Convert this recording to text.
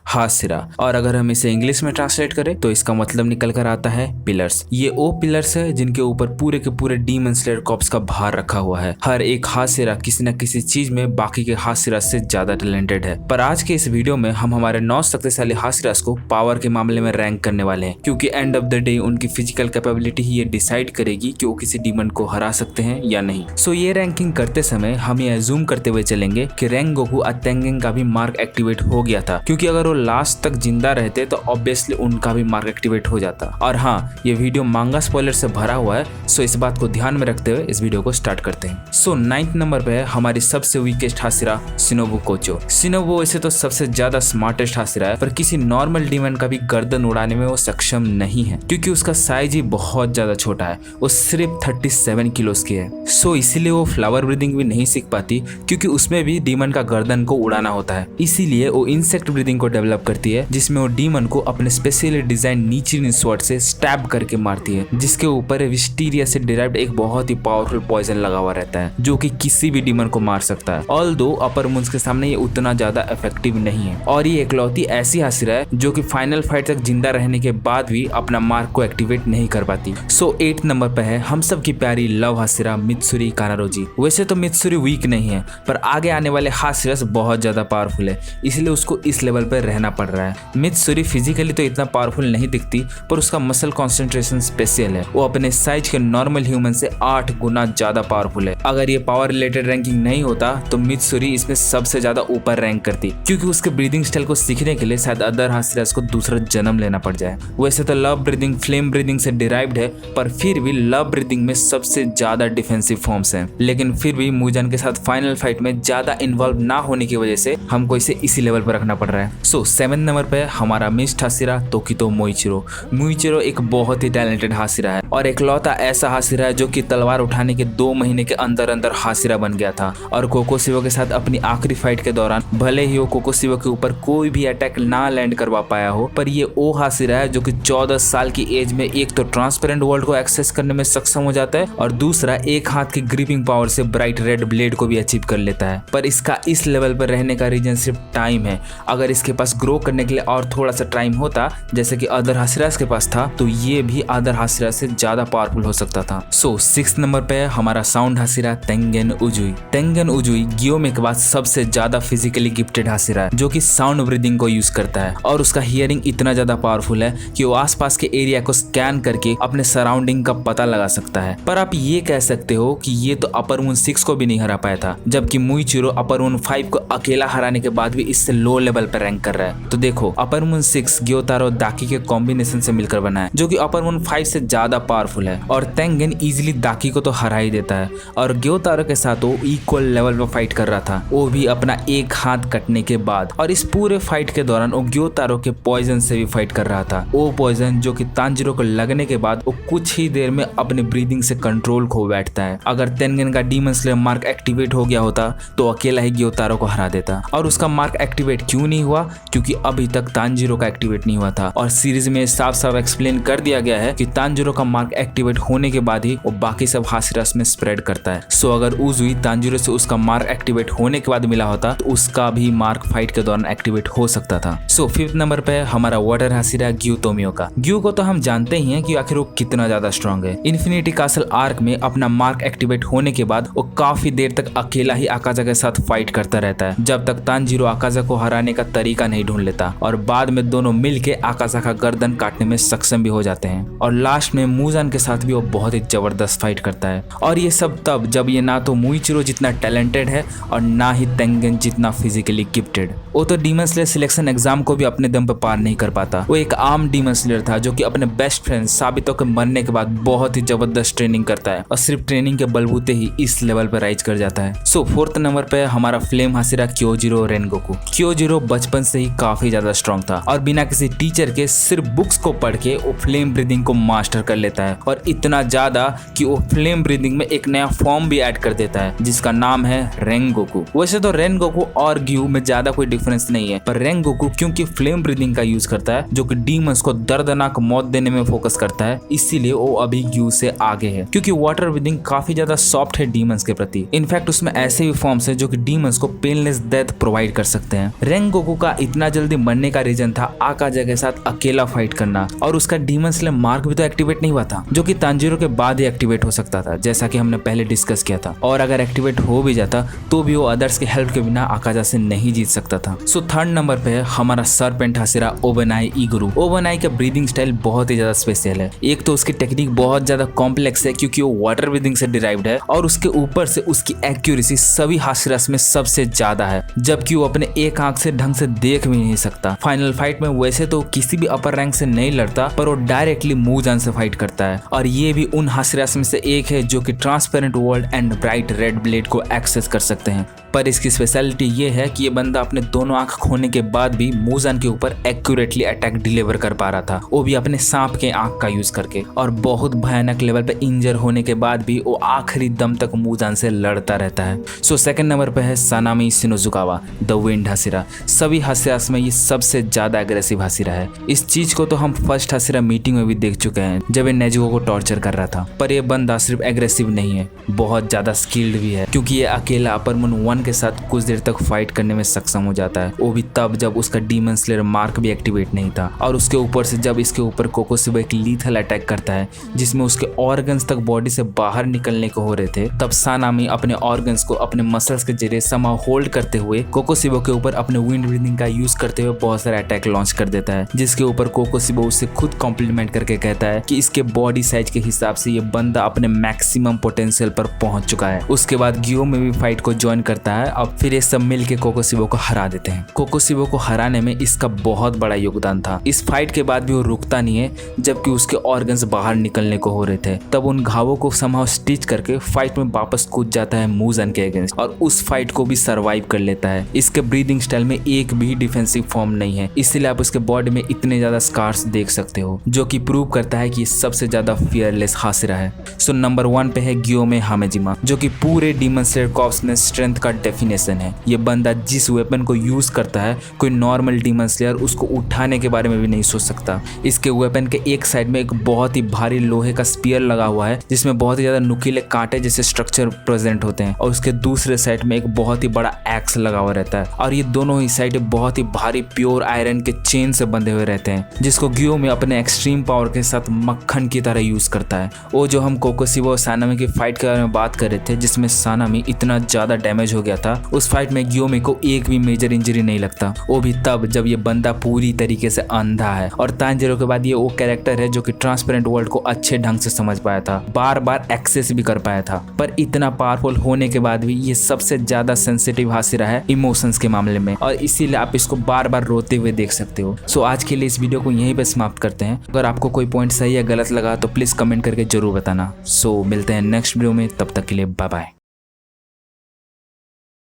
Hashira, और अगर हम इसे इंग्लिश में ट्रांसलेट करें तो इसका मतलब निकल कर आता है पिलर्स। ये वो पिलर्स है जिनके ऊपर पूरे के पूरे डीमन स्लेयर कॉर्प्स का भार रखा हुआ है। हर एक हासिरा किसी न किसी चीज में बाकी के हासिरा से ज्यादा टैलेंटेड है। पर आज के इस वीडियो में हम हमारे 9 शक्तिशाली हासिरास को पावर के मामले में रैंक करने वाले हैं, क्योंकि एंड ऑफ द डे उनकी फिजिकल कैपेबिलिटी ही ये डिसाइड करेगी कि वो किसी डीमन को हरा सकते हैं या नहीं। सो ये रैंकिंग करते समय हम ये अज्यूम करते हुए चलेंगे कि रेंगोकू और तेंगेन का भी मार्क एक्टिवेट हो गया था, क्योंकि अगर वो लास्ट तक जिंदा रहते तो ऑब्वियसली उनका भी मार्क एक्टिवेट हो जाता। और हाँ, ये वीडियो मांगा स्पॉइलर से भरा हुआ है, सो इस बात को ध्यान में रखते हुए इस वीडियो को स्टार्ट करते हैं। सो 9th नंबर पे है हमारी सबसे वीकेस्ट हासिरा शिनोबु कोचो। शिनोबु वैसे तो सबसे ज्यादा स्मार्टेस्ट हासिरा है, पर किसी नॉर्मल डीमन का भी गर्दन उड़ाने में वो सक्षम नहीं है, क्योंकि उसका साइज ही बहुत ज्यादा छोटा है। वो सिर्फ 37 किलोस की है। सो इसीलिए वो फ्लावर ब्रीदिंग भी नहीं सीख पाती, क्योंकि उसमें भी डीमन का गर्दन को उड़ाना होता है। इसीलिए वो इंसेक्ट ब्रीदिंग को डेवलप करती है, जिसमें वो डीमन को अपने स्पेशली डिजाइन नीचिन स्वॉर्ड से स्टैब करके मारती है, जिसके ऊपर विस्टीरिया से डिराइव्ड एक बहुत ही पावरफुल पॉइजन लगा हुआ रहता है, जो कि किसी भी डीमन को मार सकता है। ऑल्दो अपर मून्स के सामने ये उतना ज्यादा इफेक्टिव नहीं है, और ये इकलौती ऐसी हासिरा है जो कि फाइनल फाइट तक जिंदा रहने के बाद भी अपना मार्क को एक्टिवेट नहीं कर पाती। सो 8th नंबर पे है हम सब की प्यारी लव हासिरा मित्सुरी कानारोजी। वैसे तो मित्सुरी वीक नहीं है, पर आगे आने वाले हासिरास बहुत ज्यादा पावरफुल है, इसलिए उसको इस लेवल पर रहना पड़ रहा है। मित्सुरी फिजिकली तो इतना पावरफुल नहीं दिखती, पर उसका मसल कॉन्सेंट्रेशन स्पेशल है। वो अपने साइज के नॉर्मल ह्यूमन से 8 गुना ज्यादा पावरफुल है। अगर ये पावर रिलेटेड रैंकिंग नहीं होता तो मित्सुरी इसमें सबसे ज्यादा ऊपर रैंक करती, क्योंकि उसके ब्रीदिंग स्टाइल को सीखने के लिए शायद अदर हासिरास को दूसरा जन्म लेना पड़ जाए। वैसे तो लव ब्रीदिंग फ्लेम ब्रीदिंग से डिराइव्ड है, पर फिर भी लव ब्रीदिंग में सबसे ज्यादा डिफेंसिव फॉर्म्स हैं। लेकिन फिर भी मुजान के साथ फाइनल फाइट में ज्यादा इन्वॉल्व ना होने की वजह से हमको इसे इसी लेवल पर रखना पड़ रहा है। सो 7th नंबर पे हमारा मिस्ट हासिरा तोकितो मोइचिरो। मोइचिरो एक बहुत ही टैलेंटेड हासिरा है, और एकलौता ऐसा हासिरा है जो कि तलवार उठाने के 2 महीने के अंदर अंदर हासिरा बन गया था। और कोकोशिवा के साथ अपनी आखिरी फाइट के दौरान भले ही वो कोकोशिवा के ऊपर कोई भी अटैक ना लैंड करवा पाया हो, पर ये वो हासिरा है जो कि 14 साल की एज में एक तो ट्रांसपेरेंट वर्ल्ड को एक्सेस करने में सक्षम हो जाता है, और दूसरा एक हाथ की ग्रिपिंग पावर से ब्राइट रेड ब्लेड को भी अचीव कर लेता है। पर इसका इस लेवल पर रहने का रीजन सिर्फ टाइम है। अगर इसके पास ग्रो करने के लिए और थोड़ा सा टाइम होता, जैसे कि अदर हासिरास के पास था, तो ये भी अदर हासिरा से ज्यादा पावरफुल हो सकता था। सो 6th नंबर पे हमारा साउंड हासिरा तेंगेन उजुई। तेंगेन उजुई गियोमे के बाद सबसे ज्यादा फिजिकली गिफ्टेड हासिरा है, जो कि साउंड ब्रीदिंग को यूज करता है, और उसका हियरिंग इतना ज्यादा पावरफुल है कि वो आसपास के एरिया को स्कैन करके अपने सराउंडिंग का पता लगा सकता है। पर आप ये कह सकते हो कि ये तो अपर मून 6 को भी नहीं हरा पाया था, जबकि मोइचिरो अपर मून 5 को अकेला हराने के बाद भी इससे लो लेवल पर रैंक कर रहा है। तो देखो, अपर मून 6 ग्योतारो दाकी के कॉम्बिनेशन से मिलकर बना है, जो कि अपर मून 5 से ज्यादा पावरफुल है, और तेंगेन इजीली दाकी को तो हरा ही देता है। और ग्योतारो के साथ वो इक्वल लेवल पर फाइट कर रहा था, वो भी अपना एक हाथ कटने के बाद। और इस पूरे फाइट के दौरान वो ग्योतारो के पॉइजन से भी फाइट कर रहा था, वो पॉइजन जो कि तांजिरो को लगने के बाद वो कुछ ही देर में अपने ब्रीदिंग से कंट्रोल खो बैठता है। अगर तेंगेन का डीमन स्लेयर मार्क एक्टिवेट हो गया होता तो अकेला ही ग्योतारो को हरा देता, और उसका मार्क एक्टिवेट क्यों नहीं हुआ, क्योंकि अभी तक तांजिरो का एक्टिवेट नहीं हुआ था। और सीरीज में साफ साफ एक्सप्लेन कर दिया गया है कि तांजिरो का मार्क एक्टिवेट होने के बाद ही वो बाकी सब हासिरास में स्प्रेड करता है। सो अगर उजुई तांजिरो से उसका मार्क एक्टिवेट होने के बाद मिला होता तो उसका भी मार्क फाइट के दौरान एक्टिवेट हो सकता था। सो 5th नंबर पे हमारा वाटर हासिरा ग्यू तोमियो का। ग्यू को तो हम जानते ही हैं कि आखिर वो कितना ज्यादा स्ट्रॉन्ग है। इन्फिनिटी कासल आर्क में अपना मार्क एक्टिवेट होने के बाद वो काफी देर तक अकेला ही आकाजा के साथ फाइट करता रहता है, जब तक तांजिरो आकाजा को हराने का तरीका नहीं ढूंढ लेता, और बाद में दोनों मिलके आकाजा का गर्दन काटने में सक्षम भी हो जाते हैं। और लास्ट में मुजान के साथ भी वो बहुत ही जबरदस्त फाइट करता है, और ये सब तब जब ये ना तो मोइचिरो जितना टैलेंटेड है और ना ही तेंगेन जितना फिजिकली गिफ्टेड। वो तो डीमन स्लेयर सिलेक्शन एग्जाम को भी अपने दम पर पार नहीं कर पाता। वो एक आम डीमन स्लेयर था जो कि अपने बेस्ट फ्रेंड साबितो के मरने के बाद बहुत ही जबरदस्त ट्रेनिंग करता है, और सिर्फ ट्रेनिंग के बलबूते ही इस लेवल पर राइज कर जाता है। सो 4th नंबर पे हमारा फ्लेम हासिरा क्योजिरो रेनगोकू। क्योजिरो बचपन से ही काफी ज्यादा स्ट्रॉन्ग था, और बिना किसी टीचर के सिर्फ बुक्स को पढ़ के वो फ्लेम ब्रीदिंग को मास्टर कर लेता है, और इतना ज्यादा कि वो फ्लेम ब्रीदिंग में एक नया फॉर्म भी ऐड कर देता है, जिसका नाम है रेनगोकू। वैसे तो रेनगोकू और ग्यू में ज्यादा कोई डिफरेंस नहीं है, पर रेनगोकू क्योंकि फ्लेम ब्रीदिंग का यूज करता है, जो कि डीमंस को दर्दनाक मौत देने में फोकस करता है, इसीलिए वो अभी ग्यू से आगे है। क्योंकि वाटर ब्रीदिंग काफी ज्यादा सॉफ्ट है डीमंस के प्रति। इनफैक्ट उसमें ऐसे भी फॉर्म्स है जो कि डीमंस को पेनलेस डेथ प्रोवाइड कर सकते हैं। रेनगोकू का इतना इतना जल्दी मरने का रीजन था आकाजा के साथ अकेला फाइट करना, और उसका डीमन स्लेयर मार्क भी तो एक्टिवेट नहीं हुआ था, जो कि तांजीरो के बाद ही एक्टिवेट हो सकता था, जैसा कि हमने पहले डिस्कस किया था। और अगर एक्टिवेट हो भी जाता तो भी वो अदर्स के हेल्प के बिना आकाजा से नहीं जीत सकता था। सो थर्ड नंबर पे है हमारा सर्पेंट हाशिरा ओबेनाई ईगुरु। ओबेनाई का ब्रीदिंग स्टाइल बहुत ही ज्यादा स्पेशल है। एक तो उसकी टेक्निक बहुत ज्यादा कॉम्प्लेक्स है क्योंकि वो वाटर ब्रीदिंग से डिराइव्ड है, और उसके ऊपर से उसकी एक्यूरेसी सभी हाशिरास में सबसे ज्यादा है, जबकि वो अपने एक आंख से ढंग से देख भी नहीं सकता। फाइनल फाइट में वैसे तो किसी भी अपर रैंक से नहीं लड़ता, पर वो डायरेक्टली मूजान से फाइट करता है, और ये भी उन हाशिरास में से एक है जो कि transparent world and bright red blade को एक्सेस कर सकते हैं। पर इसकी स्पेशलिटी ये है कि ये बंदा अपने दोनों आंख खोने के बाद भी मूजान के ऊपर एक्यूरेटली अटैक डिलीवर कर पा रहा था, वो भी अपने सांप के आंख का यूज करके, और बहुत भयानक लेवल पे इंजर होने के बाद भी वो आखिरी दम तक मूजान से लड़ता रहता है। सो सेकंड नंबर पे है सानामी शिनोजुकावा द विंड हाशिरा। सभी हाशिरास में ये सबसे ज्यादा एग्रेसिव हाशिरा है। इस चीज को तो हम फर्स्ट हाशिरा मीटिंग में भी देख चुके हैं जब ये नेजुको को टॉर्चर कर रहा था। पर ये बंदा सिर्फ एग्रेसिव नहीं है, बहुत ज्यादा स्किल्ड भी है, क्योंकि ये अकेला अपर मून 1 के साथ कुछ देर तक फाइट करने में सक्षम हो जाता है, वो भी तब जब उसका डीमन स्लेयर मार्क भी एक्टिवेट नहीं था। और उसके ऊपर से जब इसके ऊपर कोकोसिबा एक लीथल अटैक करता है जिसमें उसके ऑर्गन्स तक बॉडी से बाहर निकलने को हो रहे थे, तब सानामी अपने ऑर्गन्स को अपने मसल्स के जरिए समा होल्ड करते हुए कोकोसिबा के ऊपर अपने विंड ब्रीदिंग का यूज करते हुए बहुत सारे अटैक लॉन्च कर देता है, जिसके ऊपर कोकोसिबा उसे खुद कॉम्प्लीमेंट करके कहता है कि इसके बॉडी साइज के हिसाब से ये बंदा अपने मैक्सिमम पोटेंशियल पर पहुंच चुका है। उसके बाद गियो में भी फाइट को ज्वाइन करता है, अब फिर ये सब मिल के कोकोसिबा को हरा देते हैं। कोकोसिबा को हराने में इसका बहुत बड़ा योगदान था। इस फाइट के बाद भी वो रुकता नहीं है, जबकि उसके ऑर्गन्स बाहर निकलने को हो रहे थे, तब उन घावों को समहाउ स्टिच करके फाइट में वापस कूद जाता है मूजान के अगेंस्ट, और उस फाइट को भी सर्वाइव कर लेता है। इसके ब्रीदिंग स्टाइल में एक भी डिफेंसिव फॉर्म नहीं है, इसलिए आप उसके बॉडी में इतने ज्यादा स्कार्स देख सकते हो, जो कि प्रूव करता है कि सबसे ज्यादा फियरलेस हाशिरा है। सो नंबर 1 पे है गियोमे हामेजिमा, जो कि पूरे डीमन स्लेयर कॉर्प्स में स्ट्रेंथ का डेफिनेशन है। ये बंदा जिस वेपन को यूज करता है, कोई नॉर्मल डीमन स्लेयर उसको उठाने के बारे में भी नहीं सोच सकता। इसके वेपन के एक साइड में एक बहुत ही भारी लोहे का स्पीयर लगा हुआ है जिसमें बहुत ही ज्यादा नुकीले कांटे जैसे स्ट्रक्चर प्रेजेंट होते हैं, और उसके दूसरे साइड में एक बहुत ही बड़ा एक्स लगा हुआ रहता है, और ये दोनों ही साइड बहुत ही भारी प्योर आयरन के चेन से बंधे हुए रहते हैं, जिसको गियो में अपने एक्सट्रीम पावर के साथ मक्खन की तरह यूज करता है। वो जो हम कोकोसिबा और सानामी की फाइट के बारे में बात कर रहे थे, जिसमें सानामी इतना ज्यादा डैमेज हो गया था, उस फाइट में गियोमी को एक भी मेजर इंजरी नहीं लगता, वो भी तब जब ये बंदा पूरी तरीके से अंधा है। और तांजीरो के बाद ये वो कैरेक्टर है जो कि ट्रांसपेरेंट वर्ल्ड को अच्छे ढंग से समझ पाया था, बार बार एक्सेस भी कर पाया था, पर इतना पावरफुल होने के बाद भी ये सबसे ज्यादा सेंसिटिव हाशिरा है इमोशंस के मामले में, और इसीलिए आप इसको बार बार रोते हुए देख सकते हो। सो आज के लिए इस वीडियो को यहीं पे समाप्त करते हैं। अगर आपको कोई पॉइंट सही या गलत लगा तो प्लीज कमेंट करके जरूर बताना। सो मिलते हैं नेक्स्ट वीडियो में, तब तक के लिए बाय बाय।